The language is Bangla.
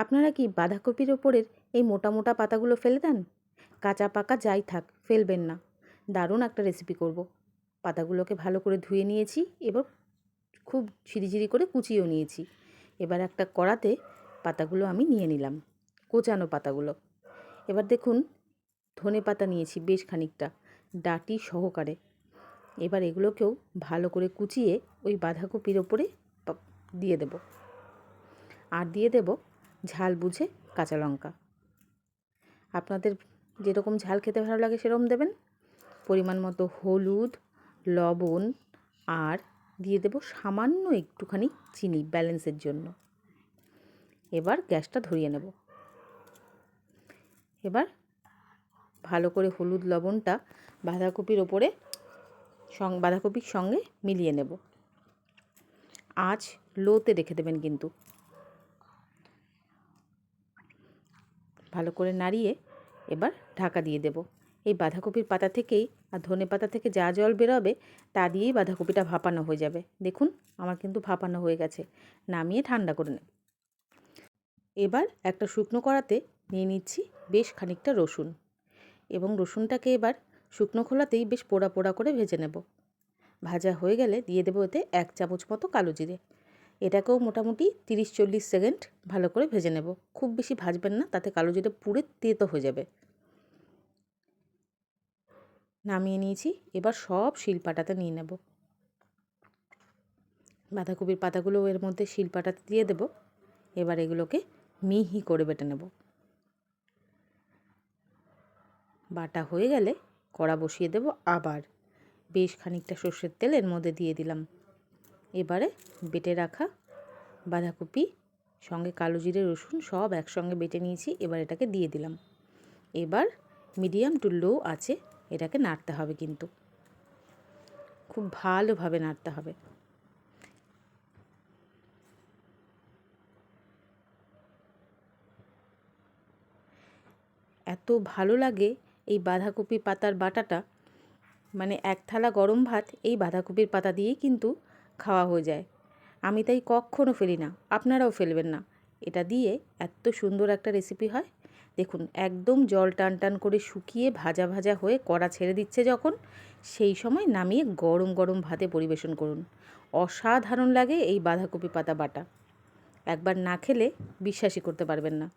আপনারা কি বাঁধাকপির ওপরের এই মোটা মোটা পাতাগুলো ফেলে দেন? কাঁচা পাকা যাই থাক, ফেলবেন না। দারুণ একটা রেসিপি করব। পাতাগুলোকে ভালো করে ধুয়ে নিয়েছি, এবার খুব ঝিরিঝিরি করে কুচিয়েও নিয়েছি। এবার একটা কড়াতে পাতাগুলো আমি নিয়ে নিলাম, কোচানো পাতাগুলো। এবার দেখুন, ধনে পাতা নিয়েছি বেশ খানিকটা, ডাঁটি সহকারে। এবার এগুলোকেও ভালো করে কুচিয়ে ওই বাঁধাকপির ওপরে দিয়ে দেব। আর দিয়ে দেব ঝাল বুঝে কাঁচা লঙ্কা। আপনাদের যেরকম ঝাল খেতে ভালো লাগে সেরকম দেবেন। পরিমাণ মতো হলুদ, লবণ আর দিয়ে দেব সামান্য একটুখানি চিনি ব্যালেন্সের জন্য। এবার গ্যাসটা ধরিয়ে নেব। এবার ভালো করে হলুদ লবণটা বাঁধাকপির ওপরে বাঁধাকপির সঙ্গে মিলিয়ে নেব। আঁচ লোতে রেখে দেবেন কিন্তু। ভালো করে নাড়িয়ে এবার ঢাকা দিয়ে দেব। এই বাঁধাকপির পাতা থেকেই আর ধনে পাতা থেকে যা জল বেরোবে তা দিয়েই বাঁধাকপিটা ভাপানো হয়ে যাবে। দেখুন, আমার কিন্তু ভাপানো হয়ে গেছে। নামিয়ে ঠান্ডা করে নেব। এবার একটা শুকনো কড়াতে নিয়ে নিচ্ছি বেশ খানিকটা রসুন, এবং রসুনটাকে এবার শুকনো খোলাতেই বেশ পোড়া পোড়া করে ভেজে নেব। ভাজা হয়ে গেলে দিয়ে দেবো এতে 1 চামচ মতো কালো জিরে। এটাকেও মোটামুটি 30-40 সেকেন্ড ভালো করে ভেজে নেব। খুব বেশি ভাজবেন না, তাতে কালো জিরে পুড়ে তেতো হয়ে যাবে। নামিয়ে নিয়েছি, এবার সব শিলপাটাতে নিয়ে নেব। বাঁধাকপির পাতাগুলো এর মধ্যে শিলপাটাতে দিয়ে দেব। এবার এগুলোকে মিহি করে বেটে নেব। বাটা হয়ে গেলে কড়া বসিয়ে দেব। আবার বেশ খানিকটা সর্ষের তেল এর মধ্যে দিয়ে দিলাম। এবারে বেটে রাখা বাঁধাকপি সঙ্গে কালো জিরে রসুন সব একসঙ্গে বেটে নিয়েছি, এবার এটাকে দিয়ে দিলাম। এবার মিডিয়াম টু লো আঁচে এটাকে নাড়তে হবে, কিন্তু খুব ভালোভাবে নাড়তে হবে। এত ভালো লাগে এই বাঁধাকপি পাতার বাটাটা, মানে এক থালা গরম ভাত এই বাঁধাকপির পাতা দিয়েই কিন্তু খাওয়া হয়ে যায়। আমি তাই কখনও ফেলি না, আপনারাও ফেলবেন না। এটা দিয়ে এত সুন্দর একটা রেসিপি হয়। দেখুন, একদম জল টান টান করে শুকিয়ে ভাজা ভাজা হয়ে কড়া ছেড়ে দিচ্ছে যখন, সেই সময় নামিয়ে গরম গরম ভাতে পরিবেশন করুন। অসাধারণ লাগে এই বাঁধাকপি পাতা বাটা। একবার না খেলে বিশ্বাসই করতে পারবেন না।